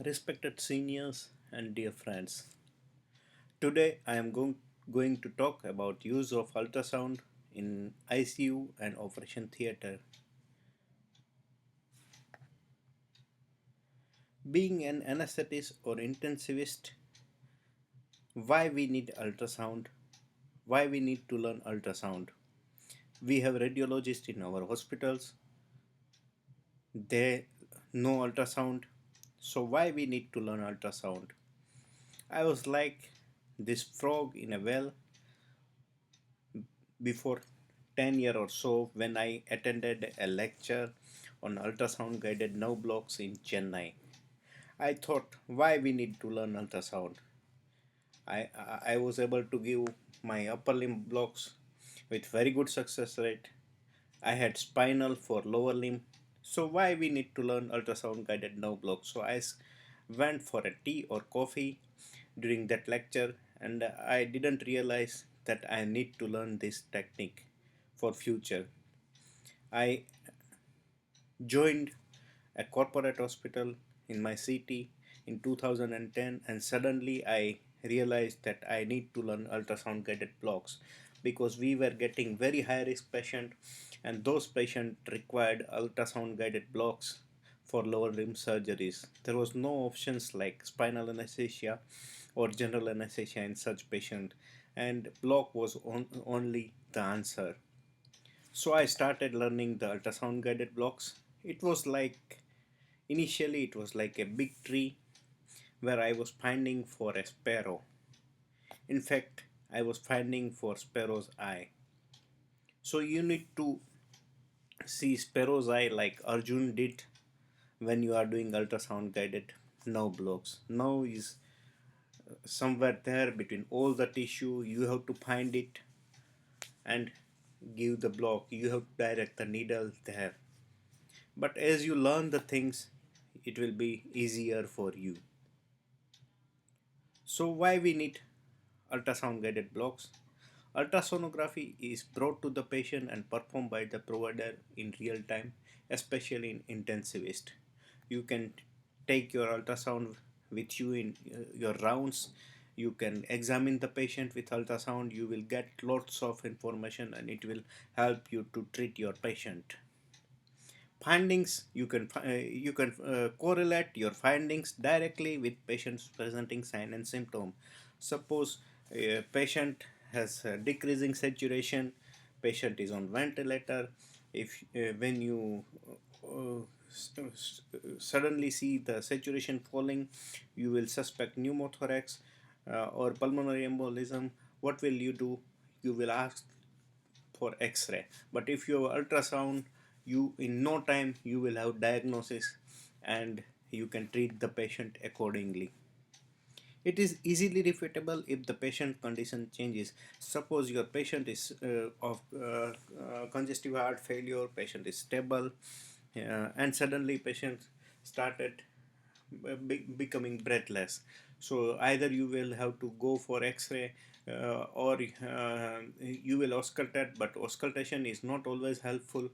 Respected seniors and dear friends, today I am going to talk about use of ultrasound in ICU and operation theatre. Being an anesthetist or intensivist, why we need ultrasound, why we need to learn ultrasound. We have radiologists in our hospitals, they know ultrasound, so why we need to learn ultrasound? I was like this frog in a well before 10 years or so when I attended a lecture on ultrasound guided nerve blocks in Chennai. I thought why we need to learn ultrasound. I was able to give my upper limb blocks with very good success rate. I had spinal for lower limb. So why we need to learn ultrasound guided nerve blocks? So went for a tea or coffee during that lecture and I didn't realize that I need to learn this technique for future. I joined a corporate hospital in my city in 2010 and suddenly I realized that I need to learn ultrasound guided blocks because we were getting very high risk patient and those patients required ultrasound guided blocks for lower limb surgeries. There was no options like spinal anesthesia or general anesthesia in such patient and block was only the answer. So I started learning the ultrasound guided blocks. It was like initially it was like a big tree where I was finding for a sparrow. In fact, I was finding for sparrow's eye. So you need to see sparrow's eye like Arjun did when you are doing ultrasound guided nerve blocks. Nerve is somewhere there between all the tissue. You have to find it and give the block. You have to direct the needle there. But as you learn the things, it will be easier for you. So why we need ultrasound guided blocks? Ultrasonography is brought to the patient and performed by the provider in real time, especially in intensivist. You can take your ultrasound with you in your rounds. You can examine the patient with ultrasound. You will get lots of information and it will help you to treat your patient. Findings, you can correlate your findings directly with patients presenting sign and symptom. Suppose a patient has decreasing saturation, patient is on ventilator. If when you suddenly see the saturation falling, you will suspect pneumothorax or pulmonary embolism. What will you do? You will ask for x-ray. But if you have ultrasound, you in no time you will have diagnosis and you can treat the patient accordingly. It is easily refutable if the patient condition changes. Suppose your patient is of congestive heart failure, patient is stable, and suddenly patient started becoming breathless. So either you will have to go for x-ray or you will auscultate, but auscultation is not always helpful.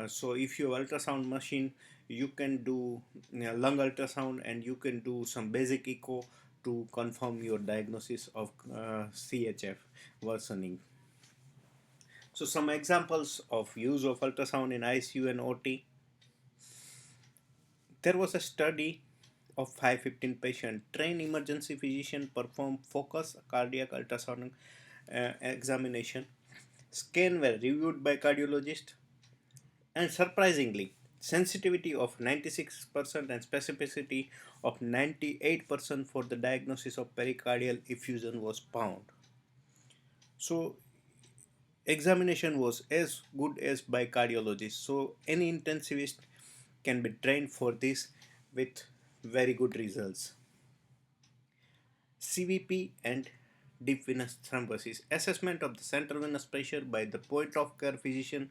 So if you have ultrasound machine, you can do lung ultrasound and you can do some basic echo to confirm your diagnosis of CHF worsening. So some examples of use of ultrasound in ICU and OT. There was a study of 515 patients. Trained emergency physician performed focus cardiac ultrasound examination. Scan were reviewed by cardiologist and surprisingly, sensitivity of 96% and specificity of 98% for the diagnosis of pericardial effusion was found. So examination was as good as by cardiologists. So any intensivist can be trained for this with very good results. CVP and deep venous thrombosis. Assessment of the central venous pressure by the point of care physician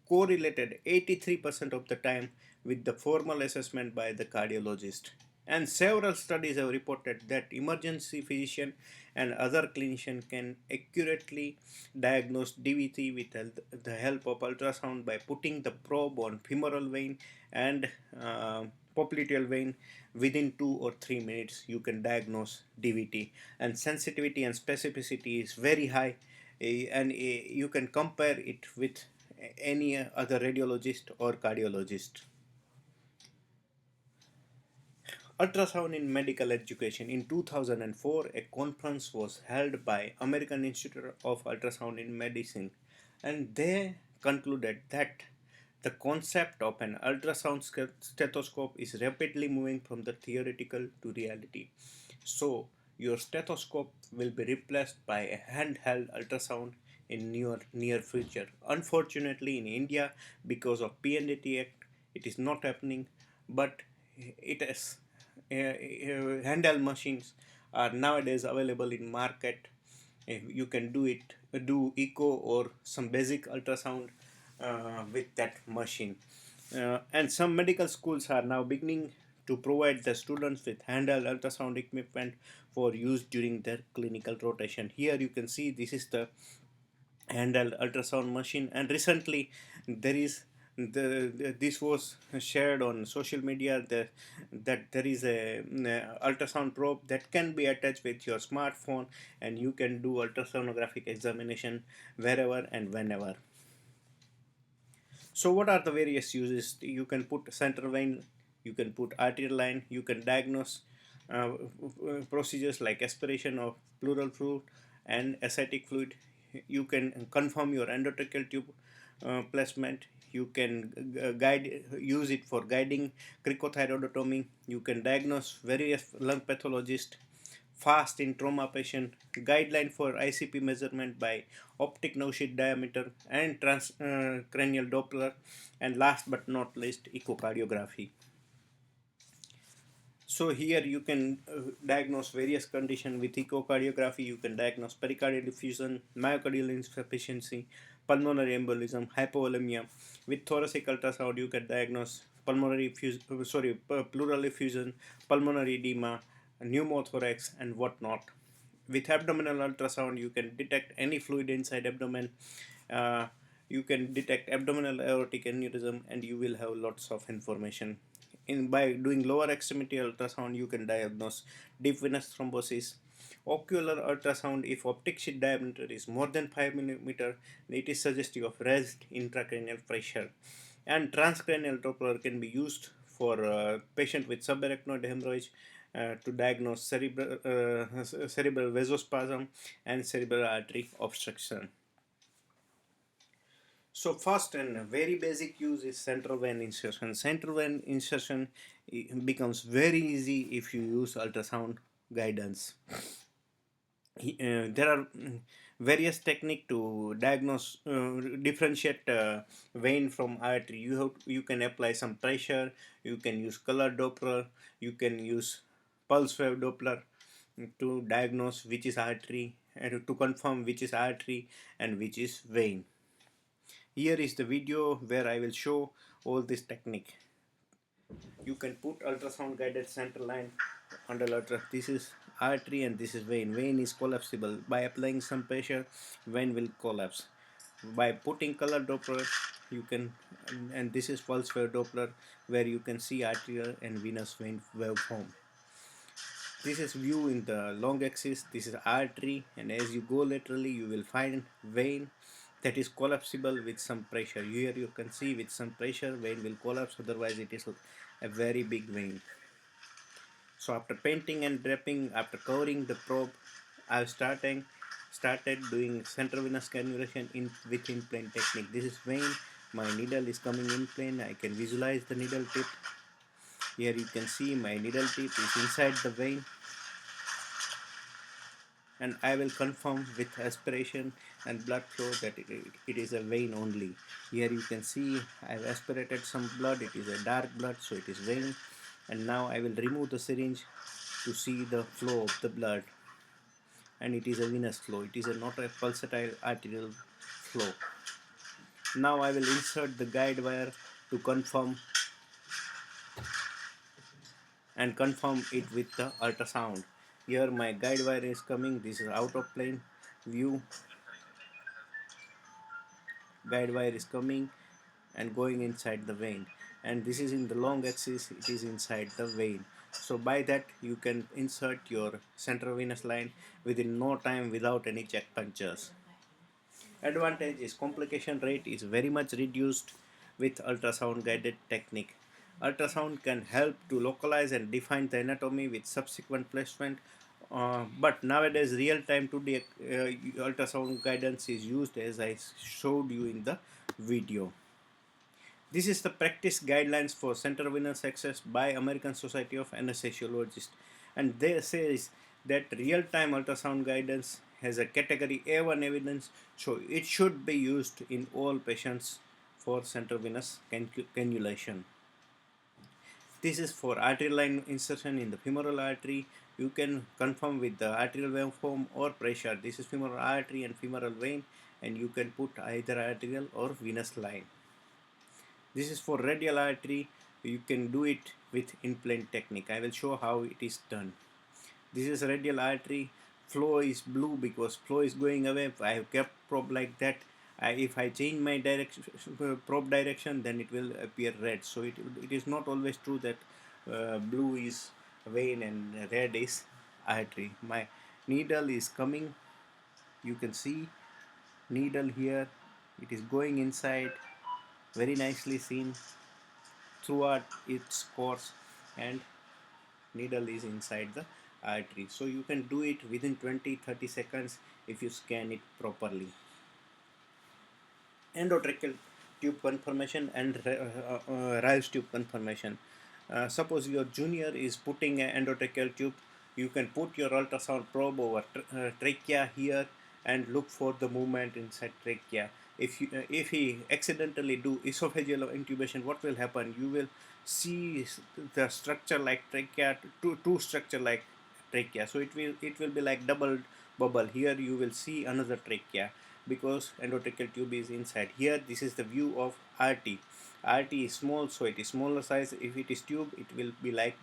correlated 83% of the time with the formal assessment by the cardiologist. And several studies have reported that emergency physician and other clinicians can accurately diagnose DVT with the help of ultrasound by putting the probe on femoral vein and popliteal vein, within 2 or 3 minutes you can diagnose DVT, and sensitivity and specificity is very high, and you can compare it with any other radiologist or cardiologist. Ultrasound in medical education. In 2004, a conference was held by American Institute of Ultrasound in Medicine, and they concluded that the concept of an ultrasound stethoscope is rapidly moving from the theoretical to reality. So, your stethoscope will be replaced by a handheld ultrasound in near future. Unfortunately, in India, because of PNDT Act, it is not happening, but it is handheld machines are nowadays available in market. You can do echo or some basic ultrasound with that machine, and some medical schools are now beginning to provide the students with handheld ultrasound equipment for use during their clinical rotation. Here you can see this is the handheld ultrasound machine, and recently there is this was shared on social media that there is a ultrasound probe that can be attached with your smartphone, and you can do ultrasonographic examination wherever and whenever. So what are the various uses? You can put central vein, you can put arterial line, you can diagnose procedures like aspiration of pleural fluid and ascitic fluid. You can confirm your endotracheal tube placement. You can use it for guiding cricothyroidotomy. You can diagnose various lung pathologists fast in trauma patient, guideline for ICP measurement by optic nose sheath diameter and transcranial Doppler, and last but not least echocardiography. So here you can diagnose various conditions with echocardiography. You can diagnose pericardial effusion, myocardial insufficiency, pulmonary embolism, hypovolemia. With thoracic ultrasound, you can diagnose pleural effusion, pulmonary edema, pneumothorax, and whatnot. With abdominal ultrasound, you can detect any fluid inside abdomen. Uh, you can detect abdominal aortic aneurysm, and you will have lots of information. By doing lower extremity ultrasound, you can diagnose deep venous thrombosis. Ocular ultrasound, if optic sheath diameter is more than 5 mm, it is suggestive of raised intracranial pressure. And transcranial Doppler can be used for patient with subarachnoid hemorrhage to diagnose cerebral vasospasm and cerebral artery obstruction. So first and very basic use is central vein insertion. Central vein insertion becomes very easy if you use ultrasound guidance. There are various technique to diagnose, differentiate vein from artery. You can apply some pressure. You can use color Doppler. You can use pulse wave Doppler to diagnose which is artery and to confirm which is artery and which is vein. Here is the video where I will show all this technique. You can put ultrasound guided central line under ultra. This is artery and this is vein. Vein is collapsible. By applying some pressure, vein will collapse. By putting color Doppler, you can, and this is pulse wave Doppler, where you can see arterial and venous vein waveform. This is view in the long axis. This is artery, and as you go laterally, you will find vein that is collapsible with some pressure. Here you can see with some pressure, vein will collapse. Otherwise, it is a very big vein. So after painting and draping, after covering the probe, I started doing central venous cannulation with in plane technique. This is vein. My needle is coming in plane. I can visualize the needle tip. Here you can see my needle tip is inside the vein, and I will confirm with aspiration and blood flow that it is a vein only. Here you can see I have aspirated some blood. It is a dark blood, so it is vein. And now I will remove the syringe to see the flow of the blood, and it is a venous flow. It is not a pulsatile arterial flow. Now I will insert the guide wire to confirm it with the ultrasound. Here my guide wire is coming. This is out of plane view. Guide wire is coming. and going inside the vein, and this is in the long axis, it is inside the vein. So by that you can insert your central venous line within no time without any check punctures. Advantage is complication rate is very much reduced with ultrasound guided technique. Ultrasound can help to localize and define the anatomy with subsequent placement, but nowadays real-time 2D ultrasound guidance is used as I showed you in the video. This is the practice guidelines for central venous access by American Society of Anesthesiologists, and they says that real-time ultrasound guidance has a category A1 evidence, so it should be used in all patients for central venous cannulation. This is for arterial line insertion in the femoral artery. You can confirm with the arterial waveform or pressure. This is femoral artery and femoral vein, and you can put either arterial or venous line. This is for radial artery. You can do it with in-plane technique. I will show how it is done. This is radial artery. Flow is blue because flow is going away. I have kept probe like that. If I change my direction, probe direction, then it will appear red. So it is not always true that blue is vein and red is artery. My needle is coming. You can see needle here. It is going inside. Very nicely seen throughout its course, and needle is inside the artery. So you can do it within 20-30 seconds if you scan it properly. Endotracheal tube conformation and Rice tube conformation. Suppose your junior is putting an endotracheal tube, you can put your ultrasound probe over trachea here and look for the movement inside trachea. If he accidentally do esophageal intubation, what will happen? You will see the structure like trachea, two structure like trachea. So it will be like double bubble. Here you will see another trachea because endotracheal tube is inside. Here this is the view of RT. RT is small, so it is smaller size. If it is tube, it will be like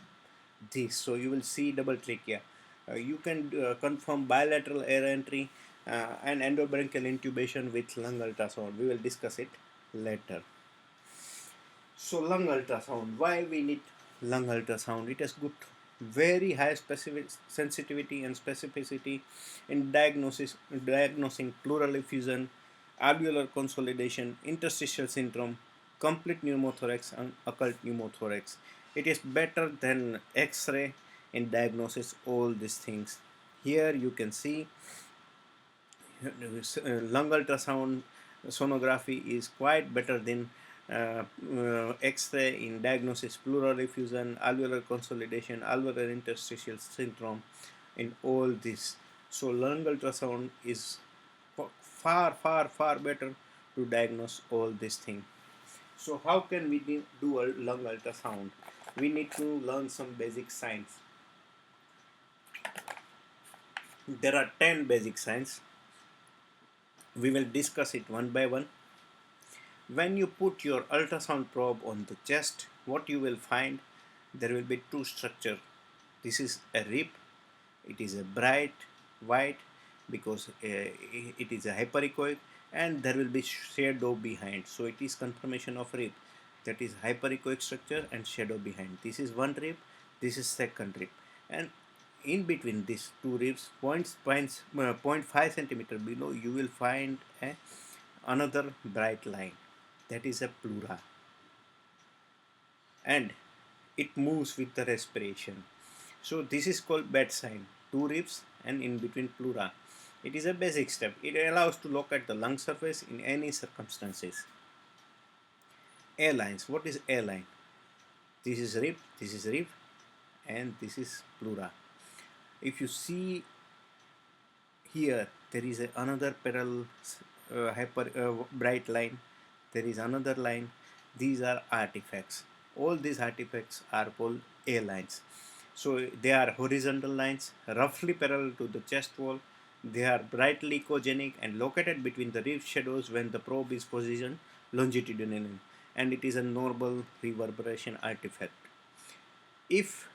this. So you will see double trachea. You can confirm bilateral air entry and endobronchial intubation with lung ultrasound. We will discuss it later. So lung ultrasound, why we need lung ultrasound? It has good, very high specific sensitivity and specificity in diagnosing pleural effusion, alveolar consolidation, interstitial syndrome, complete pneumothorax and occult pneumothorax. It is better than X-ray in diagnosis all these things. Here you can see lung ultrasound sonography is quite better than X-ray in diagnosis pleural effusion, alveolar consolidation, alveolar interstitial syndrome, in all this. So lung ultrasound is far better to diagnose all these things. So how can we do a lung ultrasound? We need to learn some basic science. There are 10 basic science. We will discuss it one by one. When you put your ultrasound probe on the chest, what you will find, there will be two structures. This is a rib. It is a bright white because it is a hyperechoic, and there will be shadow behind. So it is confirmation of rib. That is hyperechoic structure and shadow behind. This is one rib. This is second rib. And in between these two ribs, 0.5 centimeter below, you will find another bright line. That is a pleura, and it moves with the respiration. So this is called bedside, two ribs and in between pleura. It is a basic step. It allows to locate the lung surface in any circumstances. A lines. What is A line? This is rib, and this is pleura. If you see here, there is another parallel bright line. There is another line. These are artifacts. All these artifacts are called A lines. So they are horizontal lines roughly parallel to the chest wall. They are brightly echogenic and located between the rib shadows when the probe is positioned longitudinally, and it is a normal reverberation artifact. If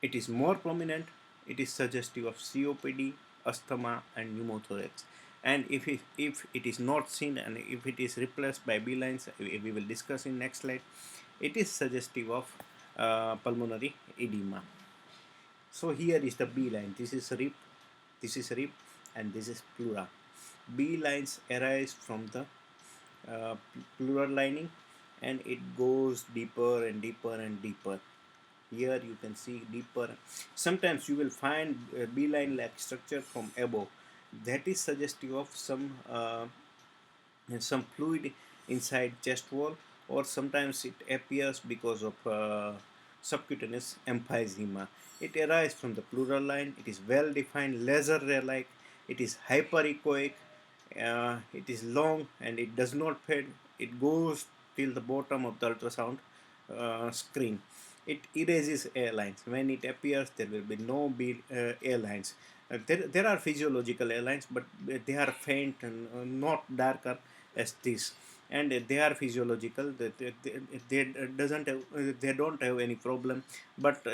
it is more prominent, it is suggestive of COPD, asthma and pneumothorax. And if it is not seen and if it is replaced by B lines, we will discuss in next slide, it is suggestive of pulmonary edema. So here is the B line. This is rib, and this is pleura. B lines arise from the uh, pleural lining, and it goes deeper and deeper and deeper. Here you can see deeper. Sometimes you will find B line like structure from above. That is suggestive of some fluid inside chest wall, or sometimes it appears because of subcutaneous emphysema. It arises from the pleural line. It is well defined, laser ray like. It is hyperechoic. It is long and it does not fade. It goes till the bottom of the ultrasound screen. It erases airlines. When it appears, there will be no airlines. There are physiological airlines, but they are faint and not darker as this, and they are physiological. They don't have any problem, but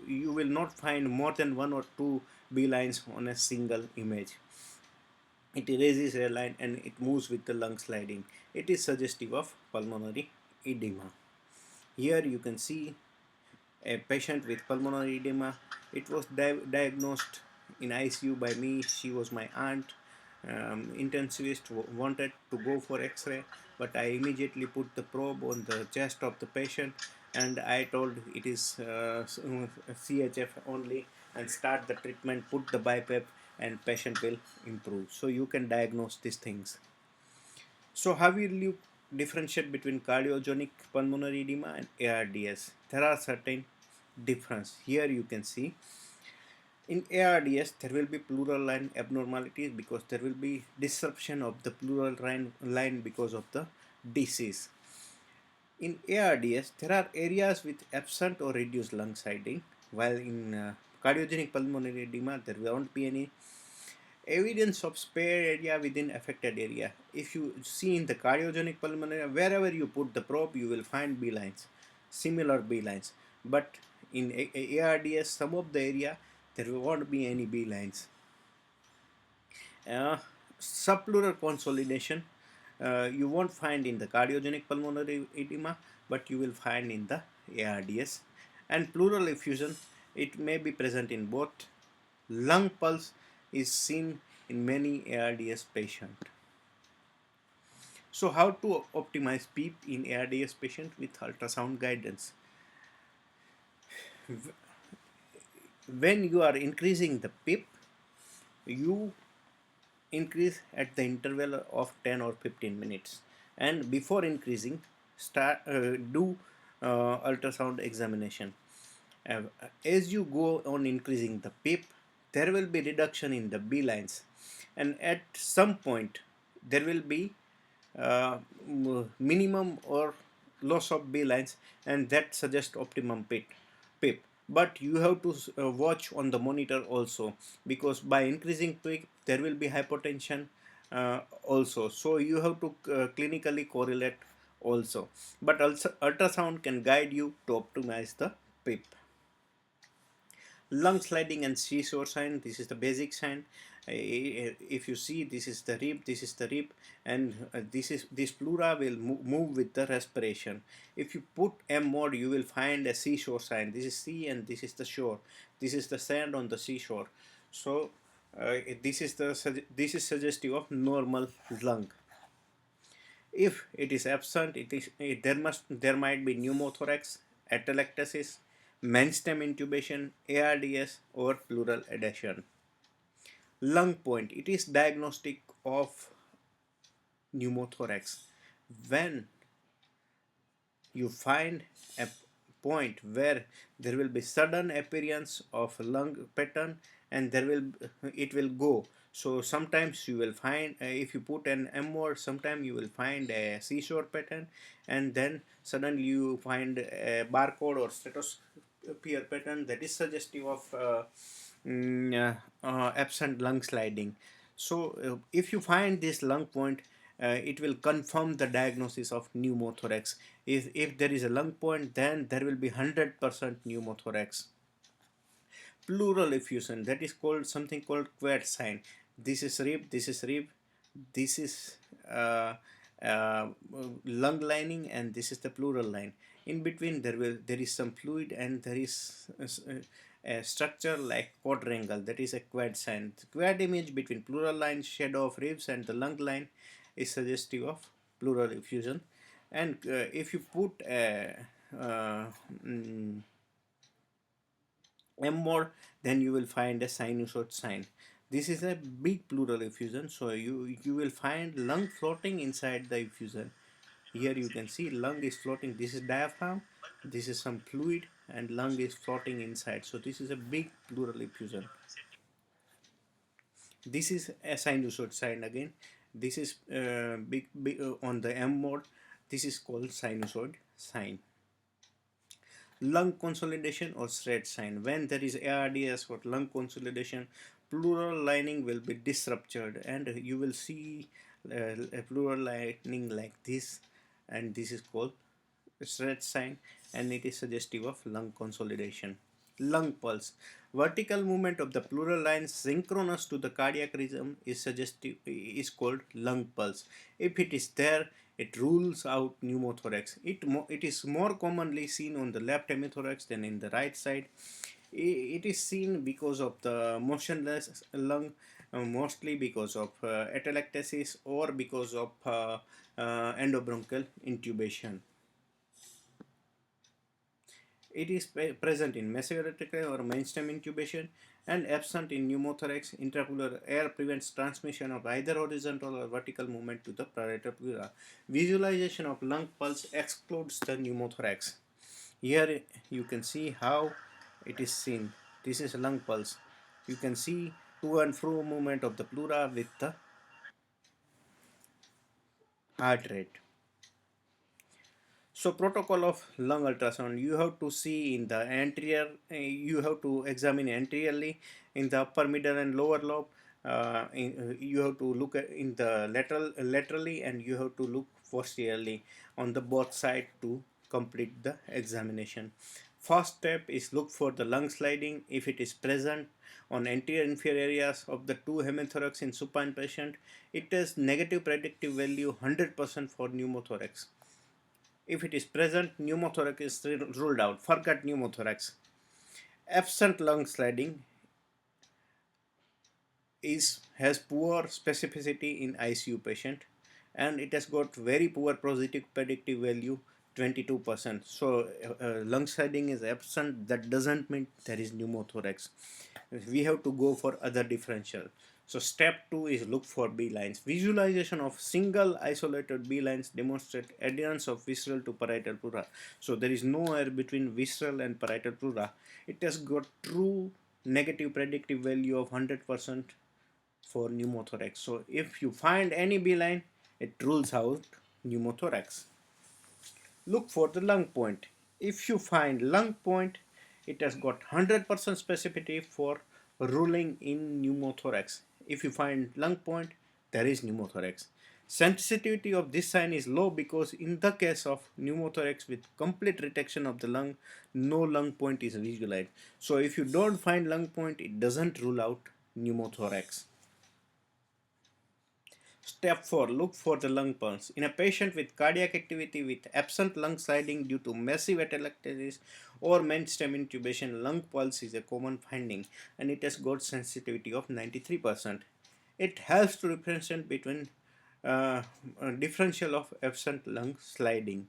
you will not find more than one or two B lines on a single image. It erases airline and it moves with the lung sliding. It is suggestive of pulmonary edema. Here you can see a patient with pulmonary edema. It was diagnosed in ICU by me. She was my aunt. Intensivist wanted to go for X-ray, but I immediately put the probe on the chest of the patient, and I told it is CHF only, and start the treatment, put the BiPAP, and patient will improve. So you can diagnose these things. So how will you differentiate between cardiogenic pulmonary edema and ARDS? There are certain difference. Here you can see in ARDS there will be pleural line abnormalities because there will be disruption of the pleural line because of the disease. In ARDS there are areas with absent or reduced lung siding, while in cardiogenic pulmonary edema there won't be any evidence of spare area within affected area. If you see in the cardiogenic pulmonary, wherever you put the probe, you will find B lines, similar B lines. But in ARDS, some of the area, there won't be any B lines. Subpleural consolidation, you won't find in the cardiogenic pulmonary edema, but you will find in the ARDS. And pleural effusion, it may be present in both. Lung pulse is seen in many ARDS patients. So how to optimize PEEP in ARDS patient with ultrasound guidance? When you are increasing the PEEP, you increase at the interval of 10 or 15 minutes, and before increasing do ultrasound examination. As you go on increasing the PEEP, there will be reduction in the B lines, and at some point there will be minimum or loss of B lines, and that suggests optimum PEEP. But you have to watch on the monitor also, because by increasing PEEP there will be hypotension also, so you have to clinically correlate also. But also ultrasound can guide you to optimize the PEEP. Lung sliding and seashore sign, this is the basic sign. If you see, this is the rib, and this pleura will move with the respiration. If you put M mode, you will find a seashore sign. This is sea and this is the shore. This is the sand on the seashore. So this is suggestive of normal lung. If it is absent, there might be pneumothorax, atelectasis, main stem intubation, ARDS, or pleural adhesion. Lung point, it is diagnostic of pneumothorax. When you find a point where there will be sudden appearance of lung pattern, and it will go. So sometimes you will find, if you put an M word, sometimes you will find a seashore pattern, and then suddenly you find a barcode or stratosphere pattern that is suggestive of absent lung sliding. So if you find this lung point, it will confirm the diagnosis of pneumothorax. If there is a lung point, then there will be 100% pneumothorax. Pleural effusion, that is called something called quad sign. This is rib, this is rib, this is uh, uh, lung lining, and this is the pleural line. In between there is some fluid, and there is a structure like quadrangle, that is a quad sign. The quad image between pleural line, shadow of ribs, and the lung line is suggestive of pleural effusion. And if you put a uh, mm, M more, then you will find a sinusoid sign. This is a big pleural effusion, so you will find lung floating inside the effusion. Here you can see lung is floating. This is diaphragm, this is some fluid, and lung is floating inside. So this is a big pleural effusion. This is a sinusoid sign again. This is big on the M mode. This is called sinusoid sign. Lung consolidation or SHEATH sign. When there is ARDS or lung consolidation, pleural lining will be disruptured, and you will see a pleural lining like this, and this is called SHEATH sign, and it is suggestive of lung consolidation. Lung pulse. Vertical movement of the pleural line synchronous to the cardiac rhythm is called lung pulse. If it is there, it rules out pneumothorax. It is more commonly seen on the left hemithorax than in the right side. It is seen because of the motionless lung, mostly because of atelectasis or because of endobronchial intubation. It is present in mesoretractile or mainstem intubation and absent in pneumothorax. Intrapleural air prevents transmission of either horizontal or vertical movement to the parietal pleura. Visualization of lung pulse excludes the pneumothorax. Here you can see how it is seen. This is lung pulse. You can see to and fro movement of the pleura with the heart rate. So protocol of lung ultrasound, you have to see in the anterior, you have to examine anteriorly in the upper, middle and lower lobe. You have to look at in the laterally, and you have to look posteriorly on the both side to complete the examination. First step is look for the lung sliding. If it is present on anterior inferior areas of the two hemithorax in supine patient, it has negative predictive value 100% for pneumothorax. If it is present, pneumothorax is ruled out. Forget pneumothorax. Absent lung sliding has poor specificity in ICU patient, and it has got very poor predictive value 22%. So lung sliding is absent. That doesn't mean there is pneumothorax. We have to go for other differential. So step 2 is look for B lines. Visualization of single isolated B lines demonstrate adherence of visceral to parietal pleura. So there is no air between visceral and parietal pleura. It has got true negative predictive value of 100% for pneumothorax. So if you find any B line, it rules out pneumothorax. Look for the lung point. If you find lung point, it has got 100% specificity for ruling in pneumothorax. If you find lung point, there is pneumothorax. Sensitivity of this sign is low because in the case of pneumothorax with complete retraction of the lung, no lung point is visualized. So if you don't find lung point, it doesn't rule out pneumothorax. Step 4. Look for the lung pulse. In a patient with cardiac activity with absent lung sliding due to massive atelectasis or mainstem intubation, lung pulse is a common finding, and it has got sensitivity of 93%. It helps to represent between differential of absent lung sliding.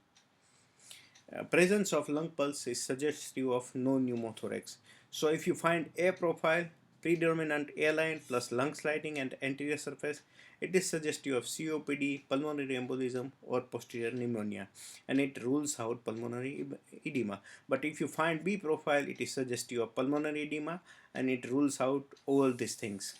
Presence of lung pulse is suggestive of no pneumothorax. So if you find A profile, predominant A line plus lung sliding and anterior surface, it is suggestive of COPD, pulmonary embolism or posterior pneumonia, and it rules out pulmonary edema. But if you find B profile, it is suggestive of pulmonary edema, and it rules out all these things.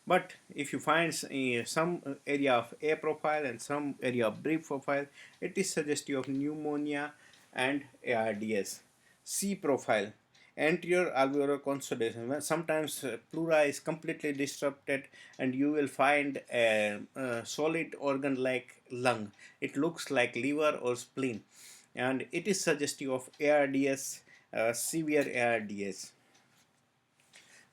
But if you find some area of A profile and some area of B profile, it is suggestive of pneumonia and ARDS. C profile, anterior alveolar consolidation. Sometimes pleura is completely disrupted, and you will find a solid organ like lung. It looks like liver or spleen, and it is suggestive of ARDS, severe ARDS.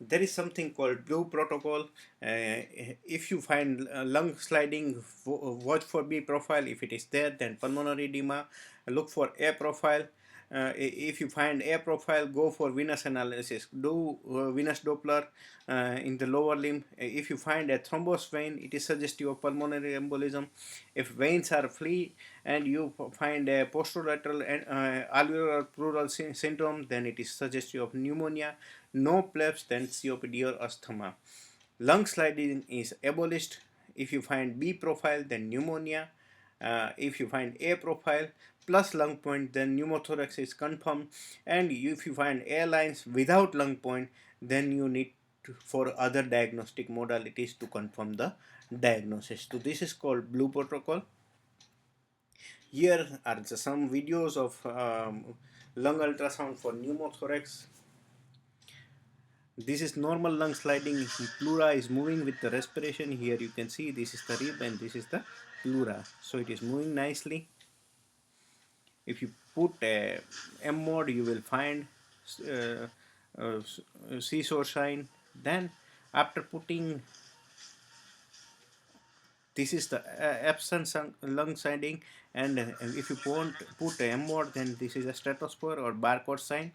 there is something called blue protocol. If you find lung sliding, watch for B profile. If it is there, then pulmonary edema. Look for A profile. If you find A profile, go for venous analysis. Do venous Doppler in the lower limb. If you find a thrombosed vein, it is suggestive of pulmonary embolism. If veins are free and you find a posterolateral and alveolar pleural syndrome, then it is suggestive of pneumonia. No plebs, then COPD or asthma. Lung sliding is abolished. If you find B profile, then pneumonia. If you find A profile plus lung point, then pneumothorax is confirmed. And if you find A lines without lung point, then you need for other diagnostic modalities to confirm the diagnosis. So this is called blue protocol. Here are some videos of lung ultrasound for pneumothorax. This is normal lung sliding. Pleura is moving with the respiration. Here you can see this is the rib and this is the pleura. So it is moving nicely. If you put a M mode, you will find uh, seashore sign. Then after putting, this is the absent lung sliding, and if you put a M mode, then this is a stratosphere or barcode sign.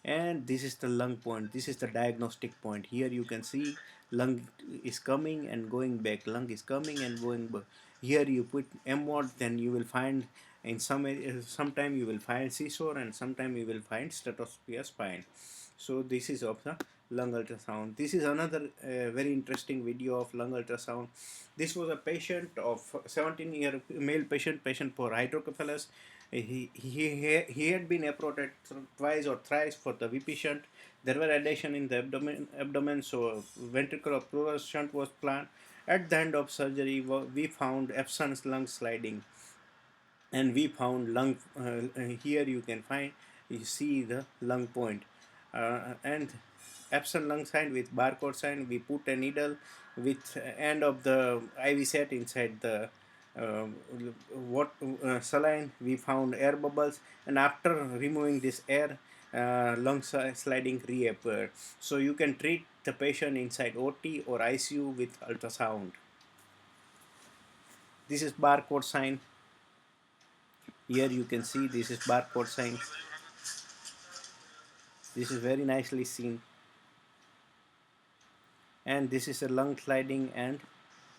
And this is the lung point. This is the diagnostic point. Here you can see lung is coming and going back, lung is coming and going back. Here you put M mode, then you will find in sometime you will find seashore and sometime you will find stratosphere spine. So this is of the lung ultrasound. This is another very interesting video of lung ultrasound. This was a patient of 17-year male patient for hydrocephalus. He had been approached twice or thrice for the VP shunt. There were adhesion in the abdomen, so ventricular pleural shunt was planned. At the end of surgery, we found absent lung sliding, and we found lung. Here you can find, you see the lung point, and absent lung sign with barcode sign. We put a needle with end of the IV set inside the uh, what saline. We found air bubbles, and after removing this air, lung sliding reappeared. So you can treat the patient inside OT or ICU with ultrasound. This is barcode sign. Here you can see this is barcode sign. This is very nicely seen. And this is a lung sliding and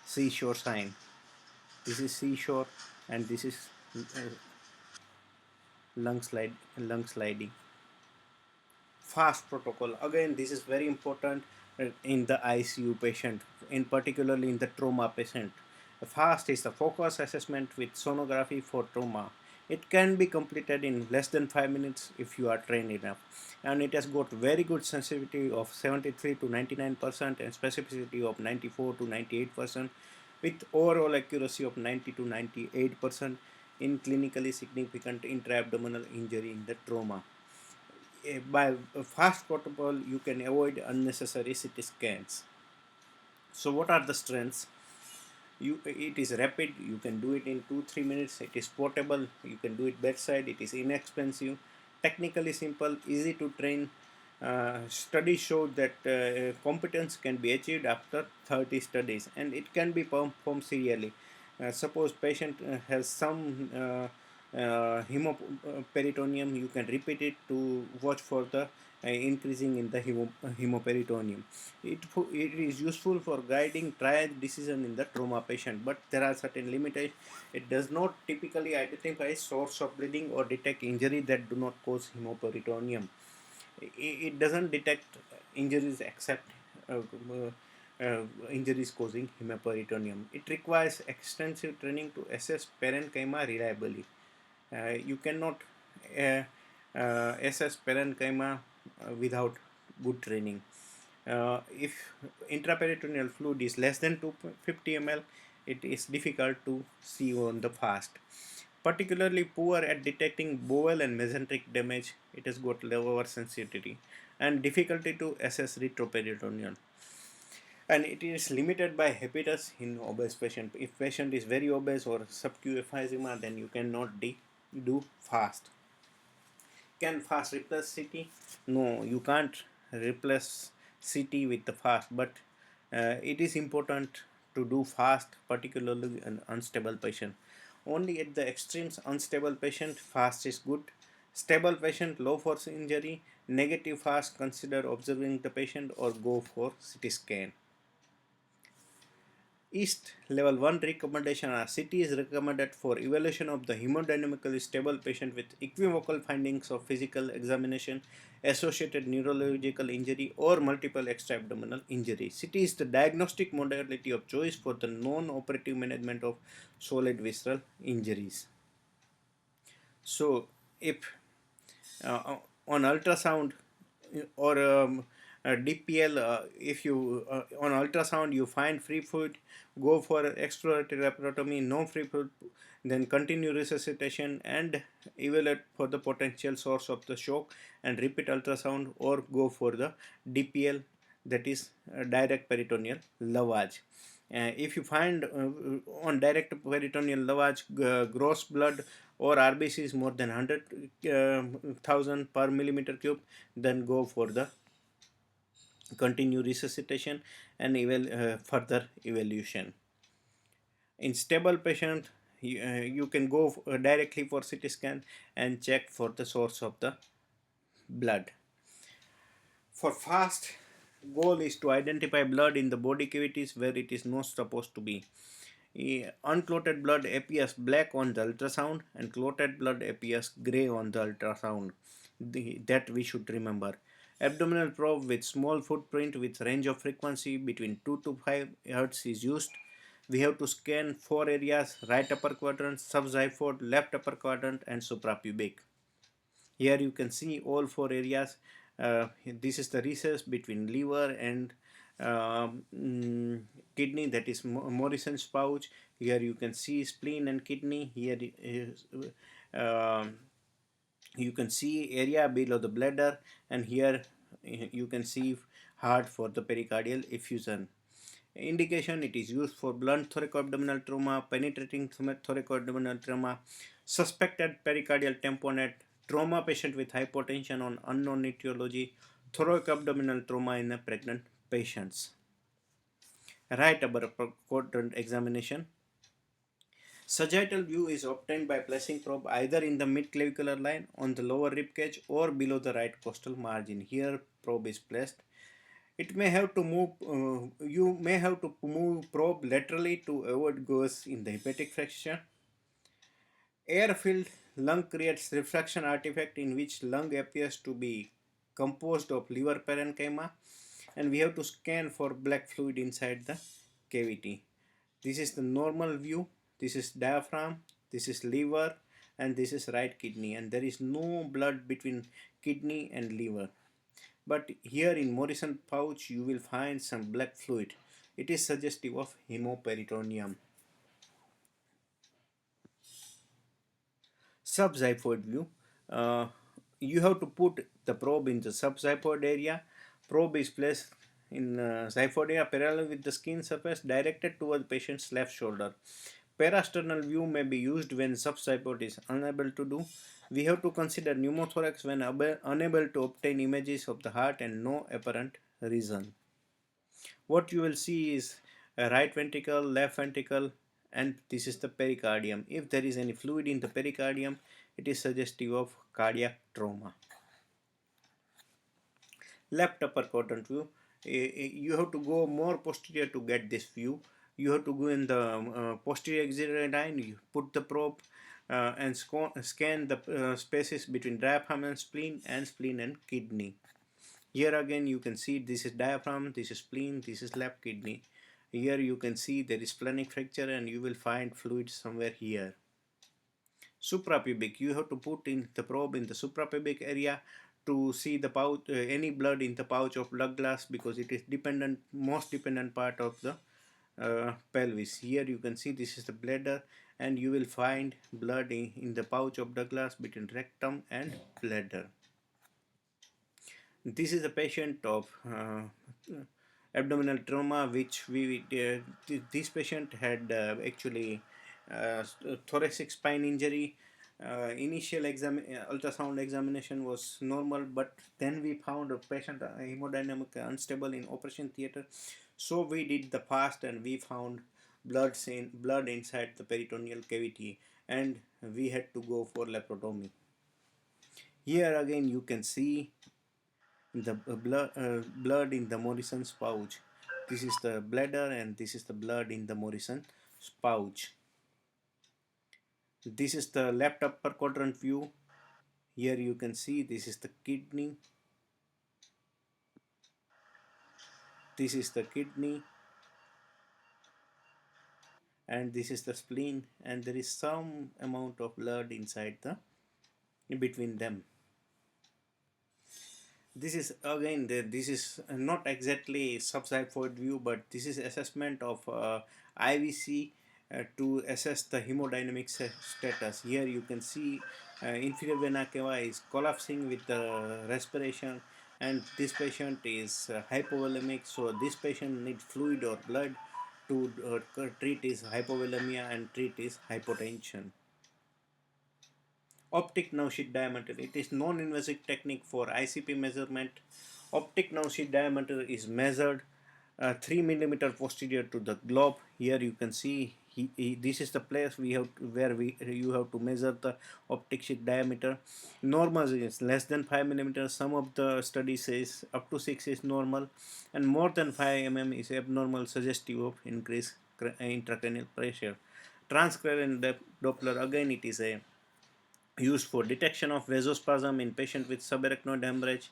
seashore sign. This is seashore and this is lung sliding. Fast protocol. Again, this is very important in the ICU patient, in particularly in the trauma patient. Fast is the focus assessment with sonography for trauma. It can be completed in less than 5 minutes if you are trained enough. And it has got very good sensitivity of 73 to 99% and specificity of 94 to 98% with overall accuracy of 90 to 98% in clinically significant intra-abdominal injury in the trauma. By fast protocol, you can avoid unnecessary CT scans. So what are the strengths? It is rapid. You can do it in 2-3 minutes. It is portable. You can do it bedside. It is inexpensive, technically simple, easy to train. Studies show that competence can be achieved after 30 studies, and it can be performed serially. Suppose patient has some hemoperitoneum, you can repeat it to watch for the increasing in the hemoperitoneum. It is useful for guiding triage decision in the trauma patient, but there are certain limitations. It does not typically identify source of bleeding or detect injury that do not cause hemoperitoneum. It doesn't detect injuries except injuries causing hemoperitoneum. It requires extensive training to assess parenchyma reliably. You cannot assess parenchyma without good training. If intraperitoneal fluid is less than 250 ml, it is difficult to see on the fast. Particularly poor at detecting bowel and mesenteric damage, it has got lower sensitivity and difficulty to assess retroperitoneal. And it is limited by habitus in obese patient. If patient is very obese or subacute emphysema, then you cannot do fast. Can fast replace CT? No, you can't replace CT with the fast, but it is important to do fast, particularly an unstable patient. Only at the extremes, unstable patient, fast is good. Stable patient, low force injury, negative fast, consider observing the patient or go for CT scan. East level 1 recommendation are CT is recommended for evaluation of the hemodynamically stable patient with equivocal findings of physical examination, associated neurological injury or multiple extra-abdominal injury. CT is the diagnostic modality of choice for the non-operative management of solid visceral injuries. So, if on ultrasound or DPL, if you on ultrasound you find free fluid, go for exploratory laparotomy. No free fluid, then continue resuscitation and evaluate for the potential source of the shock and repeat ultrasound, or go for the DPL, that is direct peritoneal lavage. If you find on direct peritoneal lavage gross blood or RBC is more than 100,000 per millimeter cube, then go for the continue resuscitation and further evaluation. In stable patient, you can go directly for CT scan and check for the source of the blood. For fast, goal is to identify blood in the body cavities where it is not supposed to be. Unclotted blood appears black on the ultrasound and clotted blood appears gray on the ultrasound. That we should remember. Abdominal probe with small footprint with range of frequency between 2 to 5 Hz is used. We have to scan 4 areas: right upper quadrant, subxiphoid, left upper quadrant and suprapubic. Here you can see all 4 areas. This is the recess between liver and kidney, that is Morrison's pouch. Here you can see spleen and kidney. Here is, you can see area below the bladder, and here you can see heart for the pericardial effusion. Indication: it is used for blunt thoracoabdominal trauma, penetrating thoracoabdominal trauma, suspected pericardial tamponade, trauma patient with hypotension on unknown etiology, thoracoabdominal trauma in pregnant patients. Right upper quadrant examination. Sagittal view is obtained by placing probe either in the mid-clavicular line, on the lower rib cage or below the right costal margin. Here probe is placed. It may have to move, you may have to move probe laterally to avoid goes in the hepatic fracture. Air-filled lung creates refraction artifact in which lung appears to be composed of liver parenchyma, and we have to scan for black fluid inside the cavity. This is the normal view. This is diaphragm, this is liver, and this is right kidney, and there is no blood between kidney and liver. But here in Morrison pouch you will find some black fluid. It is suggestive of hemoperitoneum. Subxiphoid view. You have to put the probe in the subxiphoid area. Probe is placed in xiphoid area parallel with the skin surface, directed toward the patient's left shoulder. Parasternal view may be used when subxiphoid is unable to do. We have to consider pneumothorax when unable to obtain images of the heart and no apparent reason. What you will see is a right ventricle, left ventricle, and this is the pericardium. If there is any fluid in the pericardium, it is suggestive of cardiac trauma. Left upper quadrant view. You have to go more posterior to get this view. You have to go in the posterior axillary line, you put the probe and scan the spaces between diaphragm and spleen and kidney. Here again you can see this is diaphragm, this is spleen, this is left kidney. Here you can see there is splenic fracture and you will find fluid somewhere here. Suprapubic, you have to put in the probe in the suprapubic area to see the pouch, any blood in the pouch of blood glass, because it is most dependent part of the pelvis. Here you can see this is the bladder, and you will find blood in the pouch of blood glass between rectum and bladder. This is a patient of abdominal trauma, which this patient had actually thoracic spine injury, Initial ultrasound examination was normal, but then we found a patient hemodynamic unstable in operation theater. So we did the fast and we found blood inside the peritoneal cavity, and we had to go for laparotomy. Here again you can see the blood in the Morrison's pouch. This is the bladder and this is the blood in the Morrison's pouch. This is the left upper quadrant view. Here you can see this is the kidney. This is the kidney and this is the spleen, and there is some amount of blood inside the between them. This is again this is not exactly subxiphoid view, but this is assessment of IVC to assess the hemodynamic status. Here you can see inferior vena cava is collapsing with the respiration, and this patient is hypovolemic, so this patient needs fluid or blood to treat his hypovolemia and treat his hypotension. Optic nerve sheath diameter. It is non-invasive technique for ICP measurement. Optic nerve sheath diameter is measured 3 millimeter posterior to the globe. Here you can see this is the place where you have to measure the optic sheath diameter. Normal is less than 5 millimeters. Some of the studies says up to 6 is normal, and more than 5 mm is abnormal, suggestive of increased intracranial pressure. Transcranial Doppler, again it is a used for detection of vasospasm in patient with subarachnoid hemorrhage.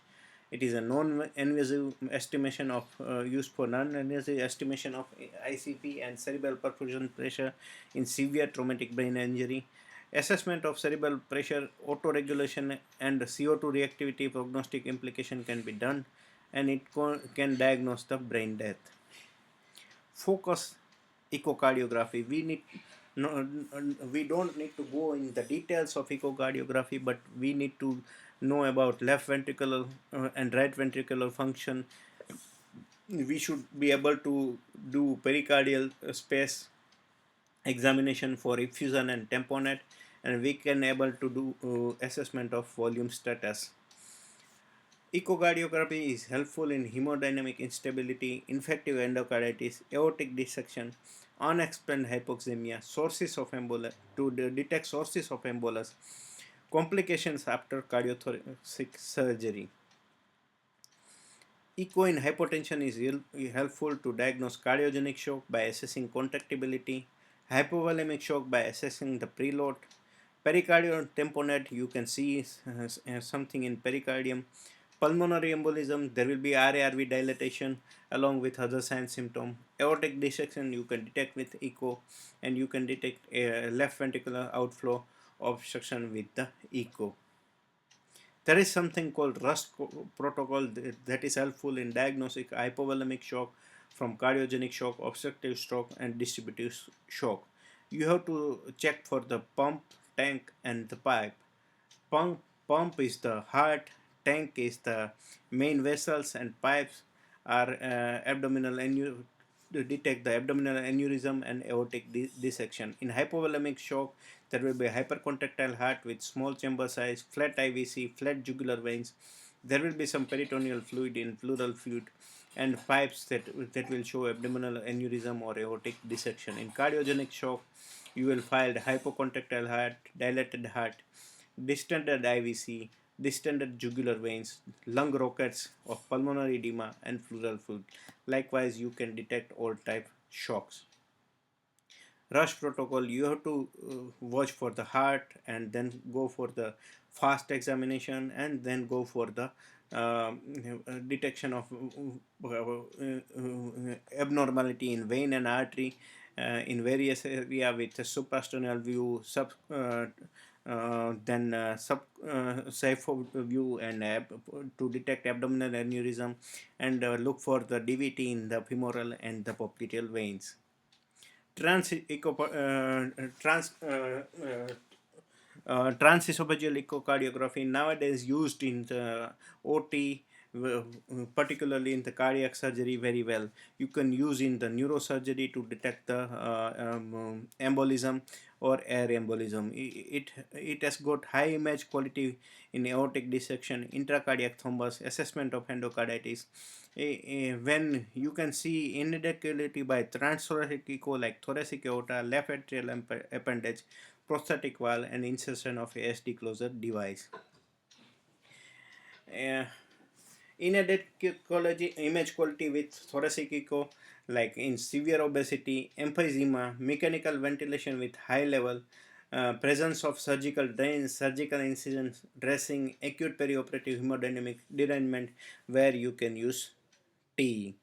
It is a non-invasive estimation of used for non-invasive estimation of ICP and cerebral perfusion pressure in severe traumatic brain injury. Assessment of cerebral pressure, autoregulation, and CO2 reactivity prognostic implication can be done, and it can diagnose the brain death. Focus echocardiography. We don't need to go in the details of echocardiography, but we need to know about left ventricular and right ventricular function. We should be able to do pericardial space examination for effusion and tamponade, and we can able to do assessment of volume status. Echocardiography is helpful in hemodynamic instability, infective endocarditis, aortic dissection, unexplained hypoxemia, sources of embolus, to detect sources of embolus, complications after cardiothoracic surgery. Echo in hypotension is helpful to diagnose cardiogenic shock by assessing contractibility, hypovolemic shock by assessing the preload. Pericardial tamponade, you can see something in pericardium. Pulmonary embolism, there will be RARV dilatation along with other signs symptom. Aortic dissection, you can detect with echo, and you can detect a left ventricular outflow obstruction with the echo. There is something called RUST protocol that is helpful in diagnosing hypovolemic shock from cardiogenic shock, obstructive stroke, and distributive shock. You have to check for the pump, tank, and the pipe. Pump is the heart, tank is the main vessels, and pipes are abdominal to detect the abdominal aneurysm and aortic dissection. In hypovolemic shock, there will be a hypercontractile heart with small chamber size, flat IVC, flat jugular veins. There will be some peritoneal fluid in pleural fluid, and pipes that will show abdominal aneurysm or aortic dissection. In cardiogenic shock, you will find hypocontractile heart, dilated heart, distended IVC, distended jugular veins, lung rockets of pulmonary edema, and pleural fluid. Likewise, you can detect all type shocks. Rush protocol, you have to watch for the heart and then go for the fast examination and then go for the detection of abnormality in vein and artery in various area with a suprasternal view, then subxiphoid view, and to detect abdominal aneurysm, and look for the DVT in the femoral and the popliteal veins. Transesophageal echocardiography nowadays used in the OT particularly in the cardiac surgery very well. You can use in the neurosurgery to detect the embolism or air embolism. It has got high image quality in aortic dissection, intracardiac thrombus, assessment of endocarditis. When you can see inadequacy by transthoracic echo like thoracic aorta, left atrial appendage, prosthetic valve, and insertion of ASD closure device. Uh, Inadequate image quality with thoracic echo like in severe obesity, emphysema, mechanical ventilation with high level, presence of surgical drains, surgical incisions, dressing, acute perioperative hemodynamic derangement where you can use TE.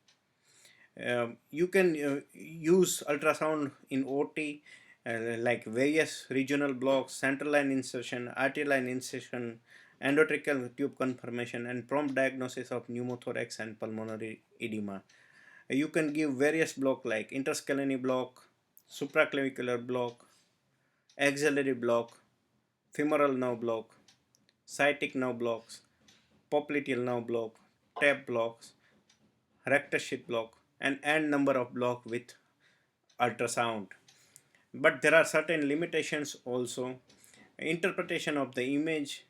You can use ultrasound in OT like various regional blocks, central line insertion, arterial line insertion, endotracheal tube conformation, and prompt diagnosis of pneumothorax and pulmonary edema. You can give various block like interscalene block, supraclavicular block, axillary block, femoral nerve block, sciatic nerve blocks, popliteal nerve block, tap blocks, rectus sheath block, and n number of block with ultrasound. But there are certain limitations also. Interpretation of the image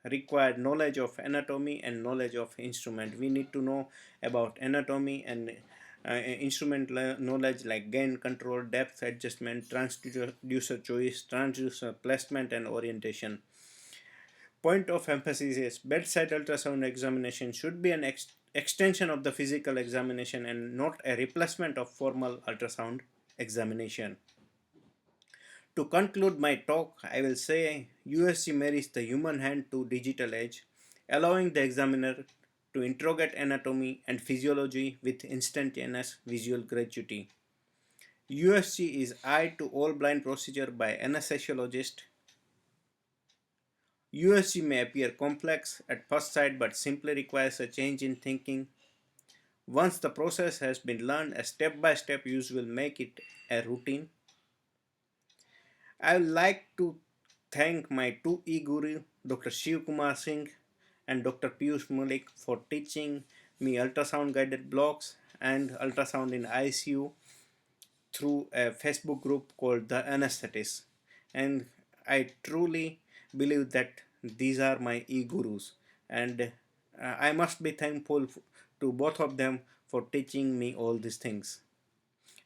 require knowledge of anatomy and knowledge of instrument. We need to know about anatomy and instrument knowledge like gain control, depth adjustment, transducer choice, transducer placement, and orientation. Point of emphasis is bedside ultrasound examination should be an extension of the physical examination and not a replacement of formal ultrasound examination. To conclude my talk, I will say USC marries the human hand to digital age, allowing the examiner to interrogate anatomy and physiology with instantaneous visual gratuity. USC is eye to all blind procedure by anesthesiologist. USC may appear complex at first sight but simply requires a change in thinking. Once the process has been learned, a step-by-step use will make it a routine. I would like to thank my two e-guru, Dr. Shiv Kumar Singh and Dr. Piyush Malik, for teaching me ultrasound guided blocks and ultrasound in ICU through a Facebook group called the Anaesthetist. And I truly believe that these are my e-gurus, and I must be thankful to both of them for teaching me all these things.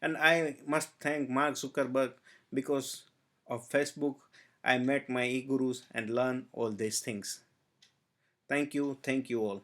And I must thank Mark Zuckerberg because of Facebook. I met my e-gurus and learned all these things. Thank you all.